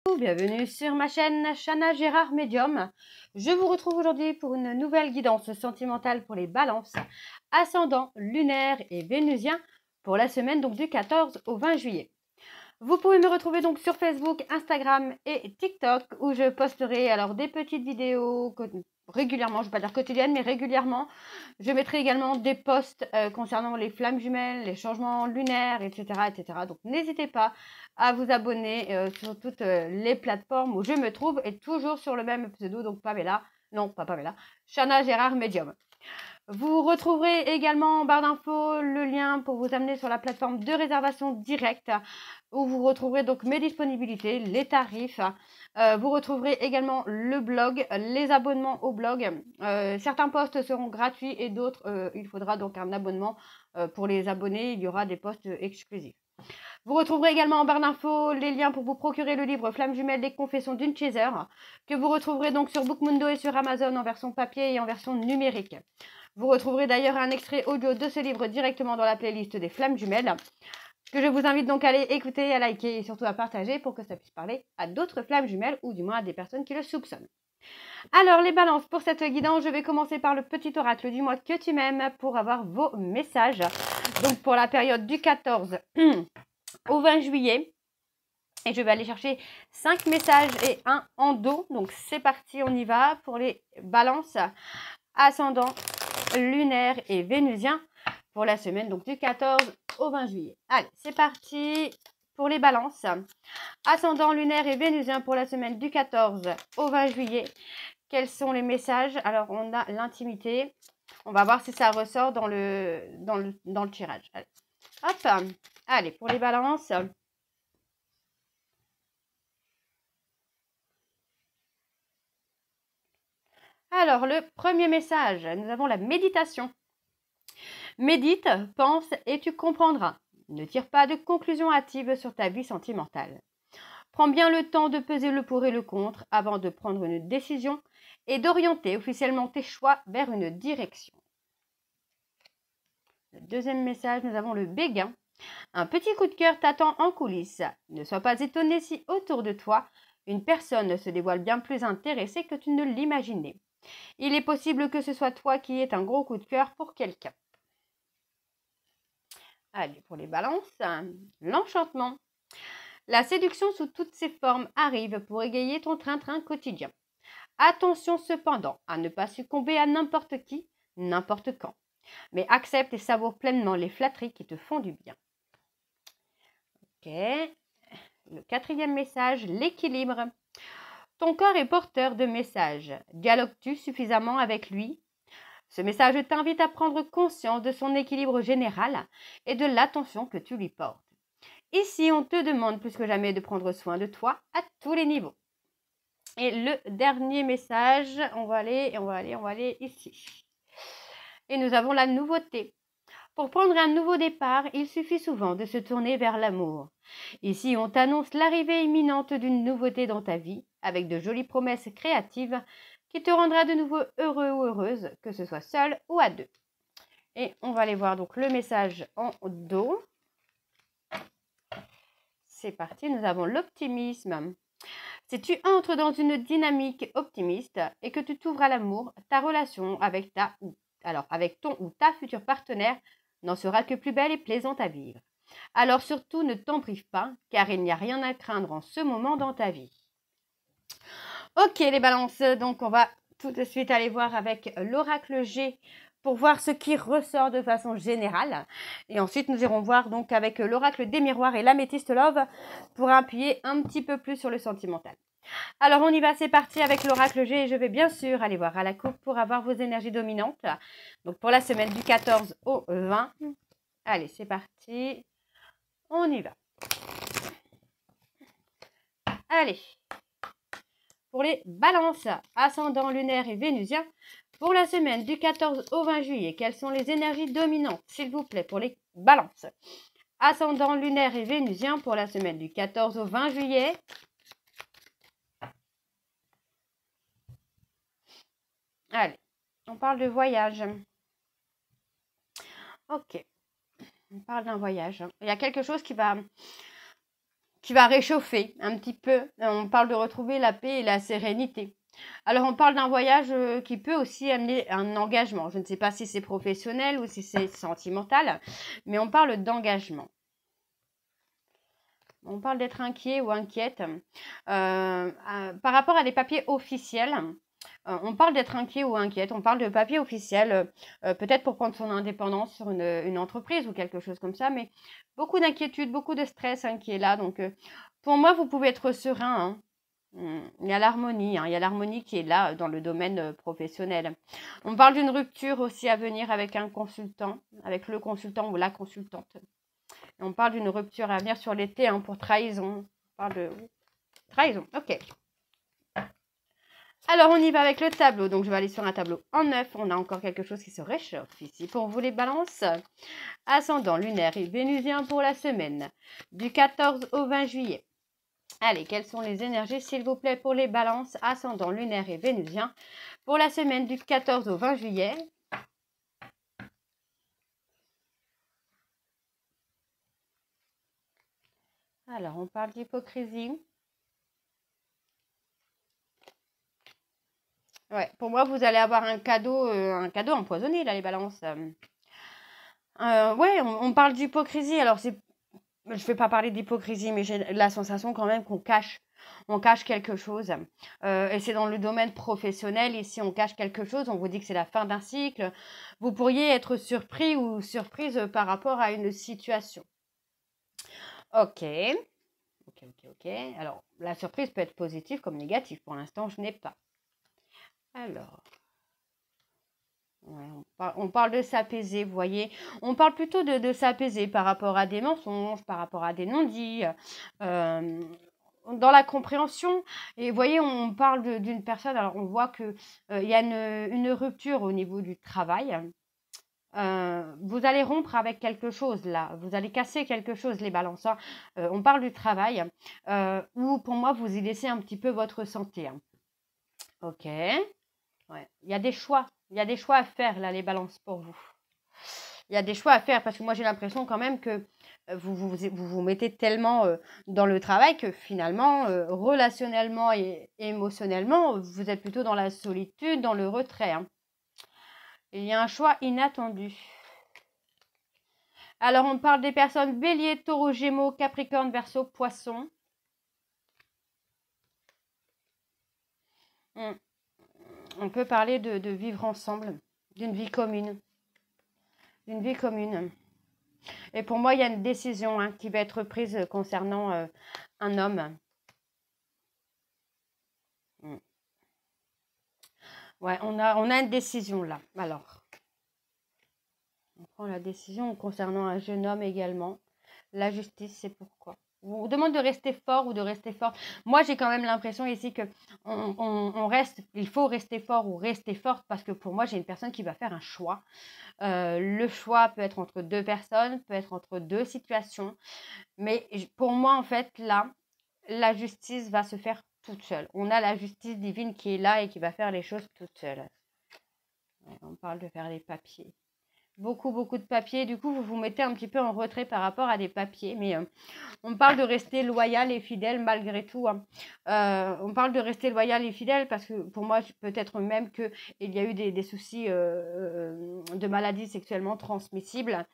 Bienvenue sur ma chaîne Chana Gérard Médium. Je vous retrouve aujourd'hui pour une nouvelle guidance sentimentale pour les balances, ascendant lunaire et vénusien pour la semaine donc du 14 au 20 juillet. Vous pouvez me retrouver donc sur Facebook, Instagram et TikTok où je posterai alors des petites vidéos régulièrement, je ne vais pas dire quotidiennes, mais régulièrement. Je mettrai également des posts concernant les flammes jumelles, les changements lunaires, etc. etc. Donc n'hésitez pas à vous abonner sur toutes les plateformes où je me trouve et toujours sur le même pseudo, donc Pamela, non pas Pamela, Chana Gérard Médium. Vous retrouverez également en barre d'infos le lien pour vous amener sur la plateforme de réservation directe où vous retrouverez donc mes disponibilités, les tarifs. Vous retrouverez également le blog, les abonnements au blog. Certains posts seront gratuits et d'autres, il faudra donc un abonnement pour les abonnés. Il y aura des posts exclusifs. Vous retrouverez également en barre d'infos les liens pour vous procurer le livre Flammes jumelles, les confessions d'une chaser, que vous retrouverez donc sur Bookmundo et sur Amazon en version papier et en version numérique. Vous retrouverez d'ailleurs un extrait audio de ce livre directement dans la playlist des Flammes jumelles, que je vous invite donc à aller écouter, à liker et surtout à partager pour que ça puisse parler à d'autres flammes jumelles ou du moins à des personnes qui le soupçonnent. Alors les balances, pour cette guidance, je vais commencer par le petit oracle du mois que tu m'aimes pour avoir vos messages. Donc pour la période du 14 au 20 juillet. Et je vais aller chercher 5 messages et un en dos. Donc c'est parti, on y va pour les balances, ascendant, lunaire et vénusien pour la semaine donc du 14 au 20 juillet. Allez, c'est parti pour les balances. Ascendant, lunaire et vénusien pour la semaine du 14 au 20 juillet. Quels sont les messages? Alors, on a l'intimité. On va voir si ça ressort dans le tirage. Allez. Hop. Allez, pour les balances. Alors, le premier message, nous avons la méditation. Médite, pense et tu comprendras. Ne tire pas de conclusions hâtives sur ta vie sentimentale. Prends bien le temps de peser le pour et le contre avant de prendre une décision et d'orienter officiellement tes choix vers une direction. Le deuxième message, nous avons le béguin. Un petit coup de cœur t'attend en coulisses. Ne sois pas étonné si autour de toi, une personne se dévoile bien plus intéressée que tu ne l'imaginais. Il est possible que ce soit toi qui aies un gros coup de cœur pour quelqu'un. Allez, pour les balances, l'enchantement. La séduction sous toutes ses formes arrive pour égayer ton train-train quotidien. Attention cependant à ne pas succomber à n'importe qui, n'importe quand. Mais accepte et savoure pleinement les flatteries qui te font du bien. Ok. Le quatrième message, l'équilibre. Ton corps est porteur de messages. Dialogues-tu suffisamment avec lui? Ce message t'invite à prendre conscience de son équilibre général et de l'attention que tu lui portes. Ici, on te demande plus que jamais de prendre soin de toi à tous les niveaux. Et le dernier message, on va aller ici. Et nous avons la nouveauté. Pour prendre un nouveau départ, il suffit souvent de se tourner vers l'amour. Ici, on t'annonce l'arrivée imminente d'une nouveauté dans ta vie, avec de jolies promesses créatives qui te rendra de nouveau heureux ou heureuse, que ce soit seul ou à deux. Et on va aller voir donc le message en dos. C'est parti, nous avons l'optimisme. Si tu entres dans une dynamique optimiste et que tu t'ouvres à l'amour, ta relation avec ton ou ta future partenaire n'en sera que plus belle et plaisante à vivre. Alors surtout, ne t'en prive pas, car il n'y a rien à craindre en ce moment dans ta vie. Ok les balances, donc on va tout de suite aller voir avec l'oracle G pour voir ce qui ressort de façon générale. Et ensuite, nous irons voir donc avec l'oracle des miroirs et l'améthyste love pour appuyer un petit peu plus sur le sentimental. Alors on y va, c'est parti avec l'oracle G et je vais bien sûr aller voir à la coupe pour avoir vos énergies dominantes. Donc pour la semaine du 14 au 20. Allez, c'est parti. On y va. Allez. Pour les balances, ascendant lunaire et vénusien, pour la semaine du 14 au 20 juillet, quelles sont les énergies dominantes, s'il vous plaît, pour les balances? Ascendant lunaire et vénusien pour la semaine du 14 au 20 juillet. Allez, on parle de voyage. Ok, on parle d'un voyage. Il y a quelque chose qui va qui va réchauffer un petit peu. On parle de retrouver la paix et la sérénité. Alors, on parle d'un voyage qui peut aussi amener un engagement. Je ne sais pas si c'est professionnel ou si c'est sentimental, mais on parle d'engagement. On parle d'être inquiet ou inquiète. Par rapport à des papiers officiels, on parle d'être inquiet ou inquiète. On parle de papiers officiels, peut-être pour prendre son indépendance sur une entreprise ou quelque chose comme ça, mais beaucoup d'inquiétude, beaucoup de stress qui est là. Donc, pour moi, vous pouvez être serein. Il y a l'harmonie, il y a l'harmonie qui est là dans le domaine professionnel. On parle d'une rupture aussi à venir avec un consultant, avec le consultant ou la consultante. Et on parle d'une rupture à venir sur l'été pour trahison. On parle de trahison, ok. Alors, on y va avec le tableau. Donc, je vais aller sur un tableau en 9. On a encore quelque chose qui se réchauffe ici. Pour vous, les balances, ascendant lunaire et vénusien pour la semaine du 14 au 20 juillet. Allez, quelles sont les énergies, s'il vous plaît, pour les balances, ascendant lunaire et vénusien pour la semaine du 14 au 20 juillet. Alors, on parle d'hypocrisie. Ouais, pour moi, vous allez avoir un cadeau empoisonné, là, les balances. Ouais, on parle d'hypocrisie. Alors, je ne vais pas parler d'hypocrisie, mais j'ai la sensation quand même on cache quelque chose. Et c'est dans le domaine professionnel. Ici, on cache quelque chose. On vous dit que c'est la fin d'un cycle. Vous pourriez être surpris ou surprise par rapport à une situation. Ok. Alors, la surprise peut être positive comme négative. Pour l'instant, je n'ai pas. Alors, ouais, on parle de s'apaiser, vous voyez. On parle plutôt de s'apaiser par rapport à des mensonges, par rapport à des non-dits, dans la compréhension. Et vous voyez, on parle d'une personne, alors on voit qu'il y a une rupture au niveau du travail. Vous allez rompre avec quelque chose là, vous allez casser quelque chose, les balances. On parle du travail, où pour moi, vous y laissez un petit peu votre santé. Ok. Ouais. Il y a des choix. Il y a des choix à faire, là, les balances, pour vous. Il y a des choix à faire, parce que moi, j'ai l'impression quand même que vous mettez tellement dans le travail que finalement, relationnellement et émotionnellement, vous êtes plutôt dans la solitude, dans le retrait. Il y a un choix inattendu. Alors, on parle des personnes Bélier, Taureau, Gémeaux, Capricorne, Verseau, Poisson. On peut parler de vivre ensemble, d'une vie commune. D'une vie commune. Et pour moi, il y a une décision qui va être prise concernant un homme. Ouais, on a une décision là. Alors, on prend la décision concernant un jeune homme également. La justice, c'est pourquoi. On vous demande de rester fort ou de rester fort. Moi, j'ai quand même l'impression ici que il faut rester fort ou rester forte parce que pour moi, j'ai une personne qui va faire un choix. Le choix peut être entre deux personnes, peut être entre deux situations. Mais pour moi, en fait, là, la justice va se faire toute seule. On a la justice divine qui est là et qui va faire les choses toute seule. Ouais, on parle de faire les papiers. Beaucoup de papiers. Du coup, vous vous mettez un petit peu en retrait par rapport à des papiers. Mais on parle de rester loyal et fidèle malgré tout. On parle de rester loyal et fidèle parce que pour moi, peut-être même qu'il y a eu des soucis de maladies sexuellement transmissibles.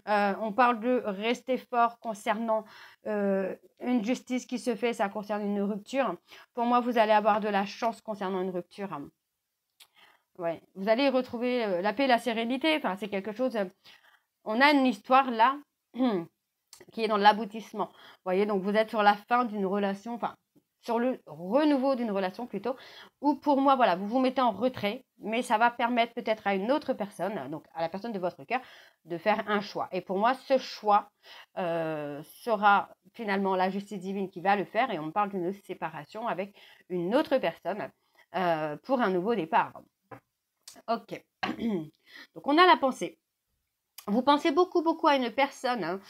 On parle de rester fort concernant une justice qui se fait. Ça concerne une rupture. Pour moi, vous allez avoir de la chance concernant une rupture. Ouais, vous allez retrouver la paix et la sérénité. Enfin, c'est quelque chose. On a une histoire là qui est dans l'aboutissement. Vous voyez, donc vous êtes sur la fin d'une relation, enfin, sur le renouveau d'une relation plutôt, où pour moi, voilà, vous vous mettez en retrait, mais ça va permettre peut-être à une autre personne, donc à la personne de votre cœur, de faire un choix. Et pour moi, ce choix sera finalement la justice divine qui va le faire, et on parle d'une séparation avec une autre personne pour un nouveau départ. Ok. Donc, on a la pensée. Vous pensez beaucoup à une personne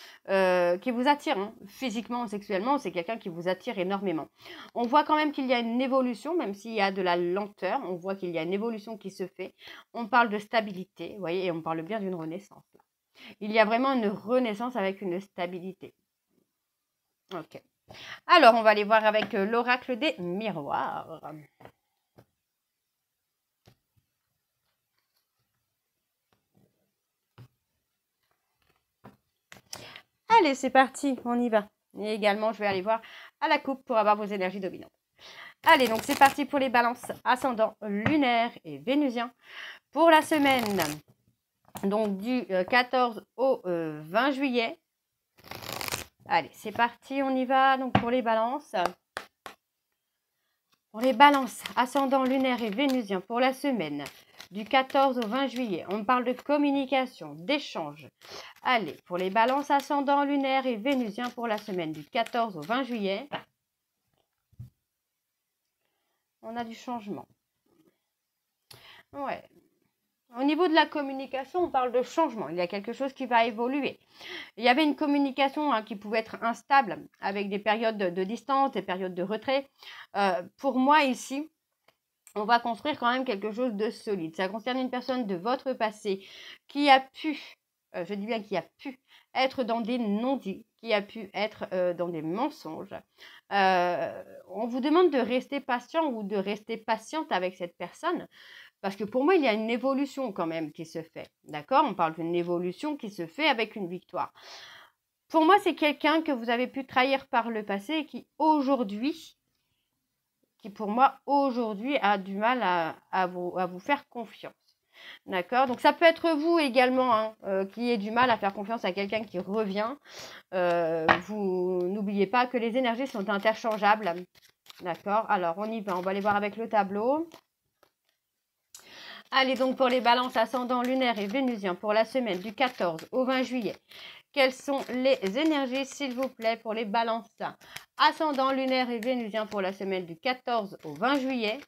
qui vous attire physiquement, sexuellement. C'est quelqu'un qui vous attire énormément. On voit quand même qu'il y a une évolution, même s'il y a de la lenteur. On voit qu'il y a une évolution qui se fait. On parle de stabilité, vous voyez, et on parle bien d'une renaissance. Là. Il y a vraiment une renaissance avec une stabilité. Ok. Alors, on va aller voir avec l'oracle des miroirs. Allez, c'est parti, on y va. Et également, je vais aller voir à la coupe pour avoir vos énergies dominantes. Allez, donc c'est parti pour les balances ascendant lunaire et vénusien pour la semaine donc du 14 au 20 juillet. Allez, c'est parti, on y va. Donc pour les balances. Pour les balances ascendant lunaire et vénusien pour la semaine du 14 au 20 juillet, on parle de communication, d'échange. Allez, pour les balances ascendant lunaire et vénusien pour la semaine du 14 au 20 juillet, on a du changement. Ouais. Au niveau de la communication, on parle de changement. Il y a quelque chose qui va évoluer. Il y avait une communication qui pouvait être instable avec des périodes de distance, des périodes de retrait. Pour moi ici, on va construire quand même quelque chose de solide. Ça concerne une personne de votre passé qui a pu, je dis bien qui a pu être dans des non-dits, qui a pu être dans des mensonges. On vous demande de rester patient ou de rester patiente avec cette personne. Parce que pour moi, il y a une évolution quand même qui se fait. D'accord? On parle d'une évolution qui se fait avec une victoire. Pour moi, c'est quelqu'un que vous avez pu trahir par le passé et qui aujourd'hui, pour moi, aujourd'hui, a du mal à vous faire confiance. D'accord? Donc, ça peut être vous également qui ayez du mal à faire confiance à quelqu'un qui revient. Vous n'oubliez pas que les énergies sont interchangeables. D'accord? Alors, on y va. On va aller voir avec le tableau. Allez donc pour les balances ascendant lunaire et vénusien pour la semaine du 14 au 20 juillet. Quelles sont les énergies, s'il vous plaît, pour les balances ascendant lunaire et vénusien pour la semaine du 14 au 20 juillet?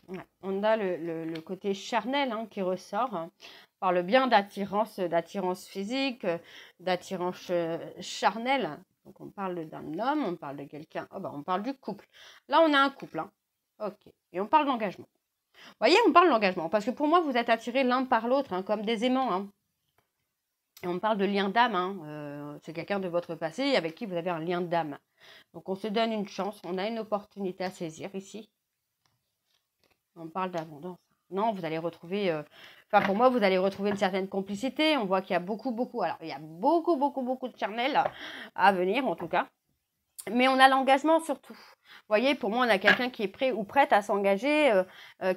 Ouais, on a le côté charnel qui ressort. On parle bien d'attirance physique, d'attirance charnelle. Donc on parle d'un homme, on parle de quelqu'un. Oh on parle du couple. Là, on a un couple. Ok. Et on parle d'engagement. Vous voyez, on parle d'engagement. Parce que pour moi, vous êtes attirés l'un par l'autre, comme des aimants. Et on parle de lien d'âme. C'est quelqu'un de votre passé avec qui vous avez un lien d'âme. Donc on se donne une chance, on a une opportunité à saisir ici. On parle d'abondance. Non, vous allez retrouver, pour moi, vous allez retrouver une certaine complicité. On voit qu'il y a beaucoup, alors il y a beaucoup de charnel à venir en tout cas. Mais on a l'engagement surtout. Vous voyez, pour moi, on a quelqu'un qui est prêt ou prête à s'engager,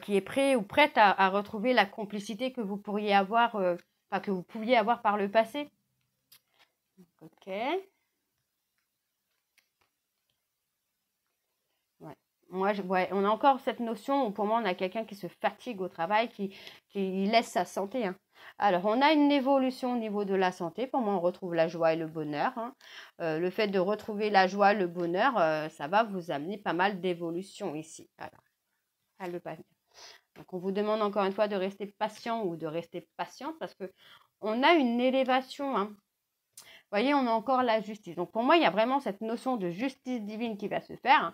qui est prêt ou prête à retrouver la complicité que vous pourriez avoir, que vous pouviez avoir par le passé. Ok. Moi, on a encore cette notion où pour moi, on a quelqu'un qui se fatigue au travail, qui laisse sa santé. Alors, on a une évolution au niveau de la santé. Pour moi, on retrouve la joie et le bonheur. Le fait de retrouver la joie, le bonheur, ça va vous amener pas mal d'évolution ici. Alors, donc, on vous demande encore une fois de rester patient ou de rester patiente parce que on a une élévation. Vous voyez, on a encore la justice. Donc, pour moi, il y a vraiment cette notion de justice divine qui va se faire.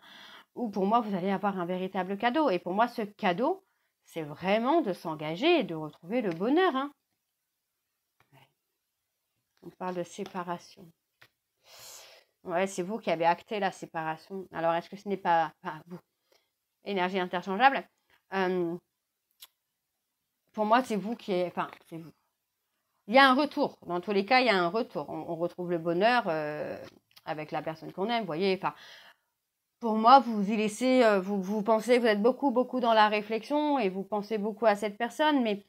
Où pour moi, vous allez avoir un véritable cadeau. Et pour moi, ce cadeau, c'est vraiment de s'engager et de retrouver le bonheur. On parle de séparation. Ouais, c'est vous qui avez acté la séparation. Alors, est-ce que ce n'est pas vous? Énergie interchangeable. Pour moi, c'est vous qui est... c'est vous. Il y a un retour. Dans tous les cas, il y a un retour. On retrouve le bonheur avec la personne qu'on aime. Vous voyez, pour moi, vous y laissez, vous pensez, vous êtes beaucoup dans la réflexion et vous pensez beaucoup à cette personne, mais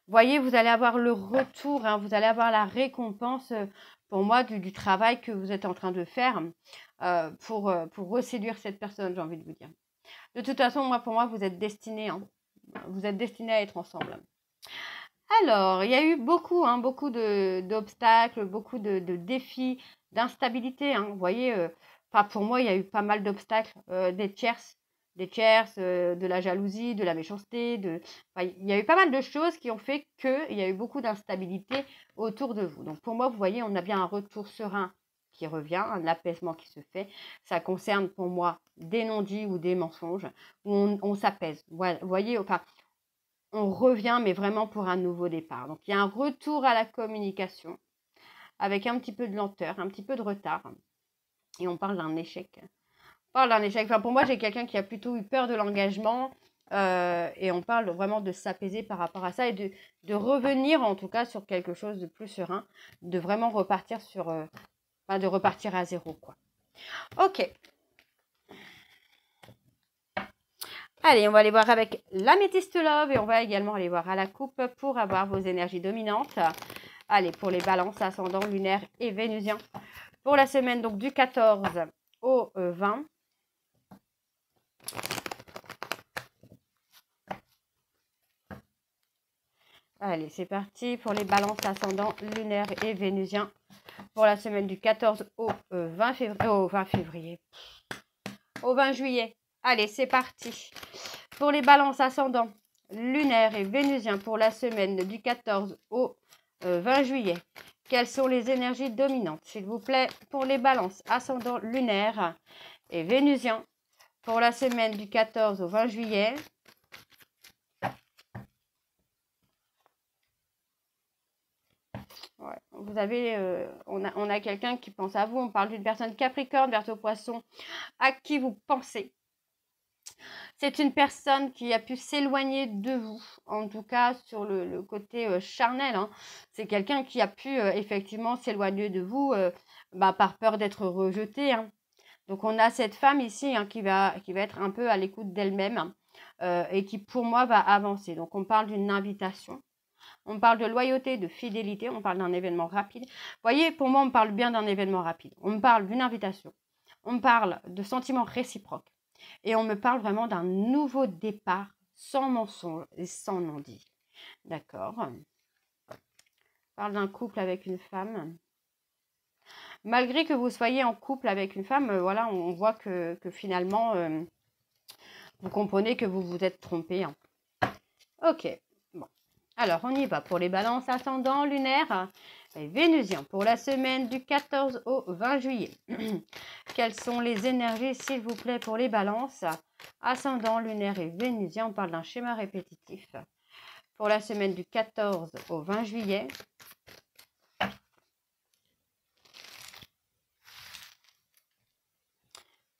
voyez, vous allez avoir le retour, vous allez avoir la récompense, pour moi, du travail que vous êtes en train de faire pour reséduire cette personne, j'ai envie de vous dire. De toute façon, pour moi, vous êtes destinés, vous êtes destinés à être ensemble. Alors, il y a eu beaucoup d'obstacles, beaucoup de défis, d'instabilité. Vous voyez, pour moi, il y a eu pas mal d'obstacles, des tierces, de la jalousie, de la méchanceté. Il y a eu pas mal de choses qui ont fait qu'il y a eu beaucoup d'instabilité autour de vous. Donc, pour moi, vous voyez, on a bien un retour serein qui revient, un apaisement qui se fait. Ça concerne pour moi des non-dits ou des mensonges, où on s'apaise. Vous voyez, on revient, mais vraiment pour un nouveau départ. Donc, il y a un retour à la communication avec un petit peu de lenteur, un petit peu de retard. Et on parle d'un échec. On parle d'un échec. Enfin, pour moi, j'ai quelqu'un qui a plutôt eu peur de l'engagement. Et on parle vraiment de s'apaiser par rapport à ça et de revenir, en tout cas, sur quelque chose de plus serein. De vraiment repartir sur... de repartir à zéro, quoi. Ok. Allez, on va aller voir avec l'améthyste love et on va également aller voir à la coupe pour avoir vos énergies dominantes. Allez, pour les balances, ascendant, lunaire et vénusien. Pour la semaine donc du 14 au 20. Allez, c'est parti pour les balances, ascendant, lunaire et vénusien. Pour la semaine du 14 au 20 février. Au 20 juillet. Allez, c'est parti. Pour les balances ascendant, lunaire et vénusien pour la semaine du 14 au 20 juillet. Quelles sont les énergies dominantes, s'il vous plaît, pour les balances ascendant, lunaire et vénusien pour la semaine du 14 au 20 juillet. Ouais, vous avez, on a quelqu'un qui pense à vous. On parle d'une personne Capricorne, Verseau, Poisson, à qui vous pensez. C'est une personne qui a pu s'éloigner de vous, en tout cas sur le côté charnel. Hein. C'est quelqu'un qui a pu effectivement s'éloigner de vous par peur d'être rejeté. Hein. Donc on a cette femme ici hein, qui va être un peu à l'écoute d'elle-même et qui pour moi va avancer. Donc on parle d'une invitation. On parle de loyauté, de fidélité, on parle d'un événement rapide. Vous voyez, pour moi, on parle bien d'un événement rapide. On me parle d'une invitation. On parle de sentiments réciproques. Et on me parle vraiment d'un nouveau départ sans mensonge et sans non-dit. D'accord. On parle d'un couple avec une femme. Malgré que vous soyez en couple avec une femme, voilà, on voit que finalement, vous comprenez que vous vous êtes trompé. Hein. Ok. Bon. Alors, on y va pour les balances ascendant, lunaire et vénusien pour la semaine du 14 au 20 juillet. Quelles sont les énergies, s'il vous plaît, pour les balances ascendant, lunaire et vénusien? On parle d'un schéma répétitif. Pour la semaine du 14 au 20 juillet.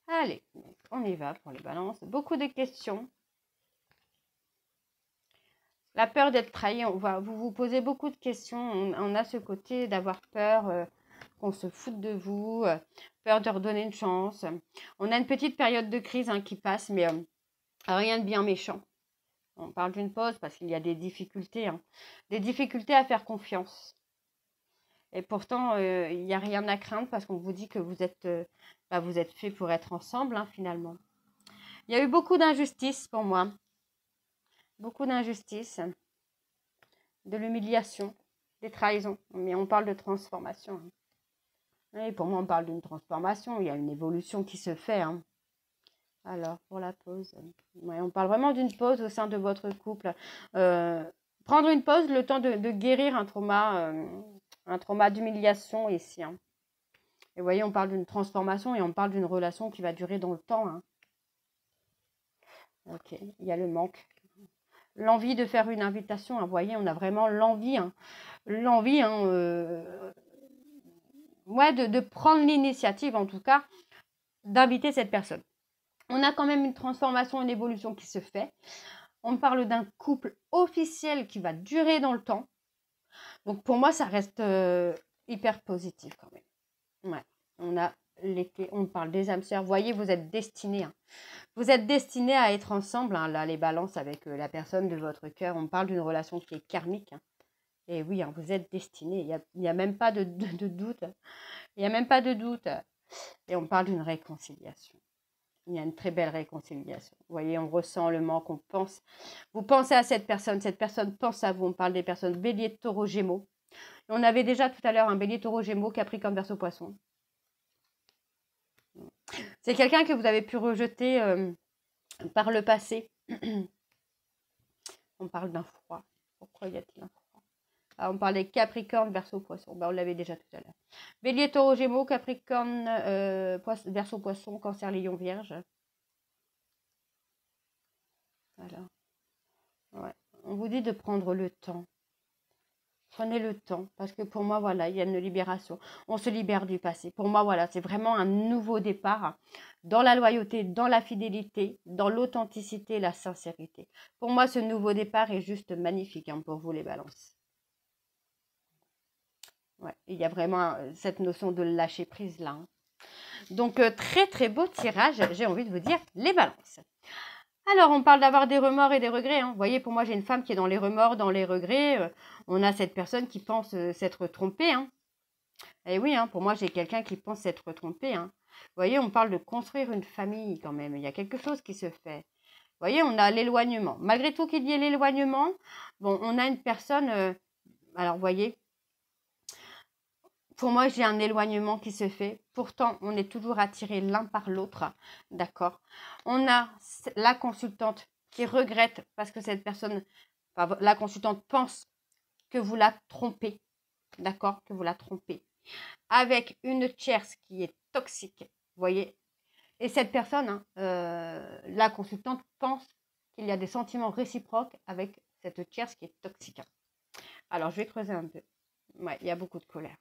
Allez, on y va pour les balances. Beaucoup de questions. La peur d'être trahi, vous vous posez beaucoup de questions. On a ce côté d'avoir peur qu'on se foute de vous, peur de redonner une chance. On a une petite période de crise hein, qui passe, mais rien de bien méchant. On parle d'une pause parce qu'il y a des difficultés. Hein. Des difficultés à faire confiance. Et pourtant, il n'y a rien à craindre parce qu'on vous dit que vous êtes fait pour être ensemble, hein, finalement. Il y a eu beaucoup d'injustices pour moi. Beaucoup d'injustices, de l'humiliation, des trahisons. Mais on parle de transformation. Hein. Et pour moi, on parle d'une transformation. Il y a une évolution qui se fait. Hein. Alors, pour la pause, ouais, on parle vraiment d'une pause au sein de votre couple. Prendre une pause, le temps de guérir un trauma d'humiliation ici. Hein. Et vous voyez, on parle d'une transformation et on parle d'une relation qui va durer dans le temps. Hein. Ok, il y a le manque. L'envie de faire une invitation. Hein. Vous voyez, on a vraiment l'envie. Hein. L'envie, hein, de prendre l'initiative, en tout cas, d'inviter cette personne. On a quand même une transformation, une évolution qui se fait. On parle d'un couple officiel qui va durer dans le temps. Donc pour moi, ça reste hyper positif quand même. Ouais. On a l'été, on parle des âmes sœurs. Vous voyez, vous êtes destinés. Hein. Vous êtes destinés à être ensemble. Hein. Là, les balances avec la personne de votre cœur. On parle d'une relation qui est karmique. Hein. Et oui, hein, vous êtes destinés. Il n'y a même pas de doute. Il n'y a même pas de doute. Et on parle d'une réconciliation. Il y a une très belle réconciliation. Vous voyez, on ressent le manque, on pense. Vous pensez à cette personne pense à vous. On parle des personnes bélier, taureau, gémeaux. Et on avait déjà tout à l'heure un bélier, taureau, gémeaux, capricorne, verseau, poisson. C'est quelqu'un que vous avez pu rejeter par le passé. On parle d'un froid. Pourquoi y a-t-il un froid? On parlait Capricorne, Verseau, Poisson. On l'avait déjà tout à l'heure. Bélier, Taureau, Gémeaux, Capricorne, Verseau, Poisson, Cancer, Lion, Vierge. Voilà. Ouais. On vous dis de prendre le temps. Prenez le temps, parce que pour moi, voilà, il y a une libération. On se libère du passé. Pour moi, voilà, c'est vraiment un nouveau départ dans la loyauté, dans la fidélité, dans l'authenticité, la sincérité. Pour moi, ce nouveau départ est juste magnifique pour vous, les balances. Ouais, il y a vraiment cette notion de lâcher prise là. Donc, très, très beau tirage, j'ai envie de vous dire, les balances. Alors, on parle d'avoir des remords et des regrets. Vous voyez, pour moi, j'ai une femme qui est dans les remords, dans les regrets. On a cette personne qui pense s'être trompée. Et oui, pour moi, j'ai quelqu'un qui pense s'être trompé. Vous voyez, on parle de construire une famille quand même. Il y a quelque chose qui se fait. Vous voyez, on a l'éloignement. Malgré tout qu'il y ait l'éloignement, bon, on a une personne... alors, vous voyez, pour moi, j'ai un éloignement qui se fait. Pourtant, on est toujours attirés l'un par l'autre. D'accord. On a la consultante qui regrette parce que cette personne, enfin, la consultante pense que vous la trompez. D'accord. Que vous la trompez. Avec une tierce qui est toxique. Vous voyez. Et cette personne, la consultante pense qu'il y a des sentiments réciproques avec cette tierce qui est toxique. Alors, je vais creuser un peu. Ouais, il y a beaucoup de colère.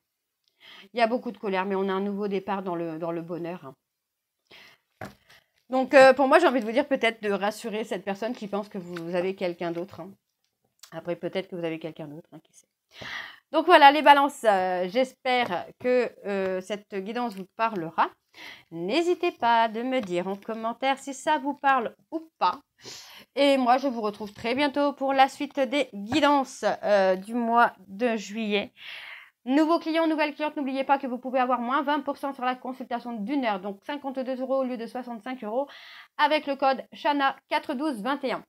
Il y a beaucoup de colère, mais on a un nouveau départ dans le bonheur. Donc, pour moi, j'ai envie de vous dire peut-être de rassurer cette personne qui pense que vous avez quelqu'un d'autre. Après, peut-être que vous avez quelqu'un d'autre, qui sait. Donc, voilà, les balances. J'espère que cette guidance vous parlera. N'hésitez pas de me dire en commentaire si ça vous parle ou pas. Et moi, je vous retrouve très bientôt pour la suite des guidances du mois de juillet. Nouveaux clients, nouvelles clientes, n'oubliez pas que vous pouvez avoir moins 20% sur la consultation d'une heure, donc 52 € au lieu de 65 € avec le code Chana41221.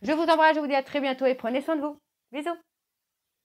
Je vous embrasse, je vous dis à très bientôt et prenez soin de vous. Bisous.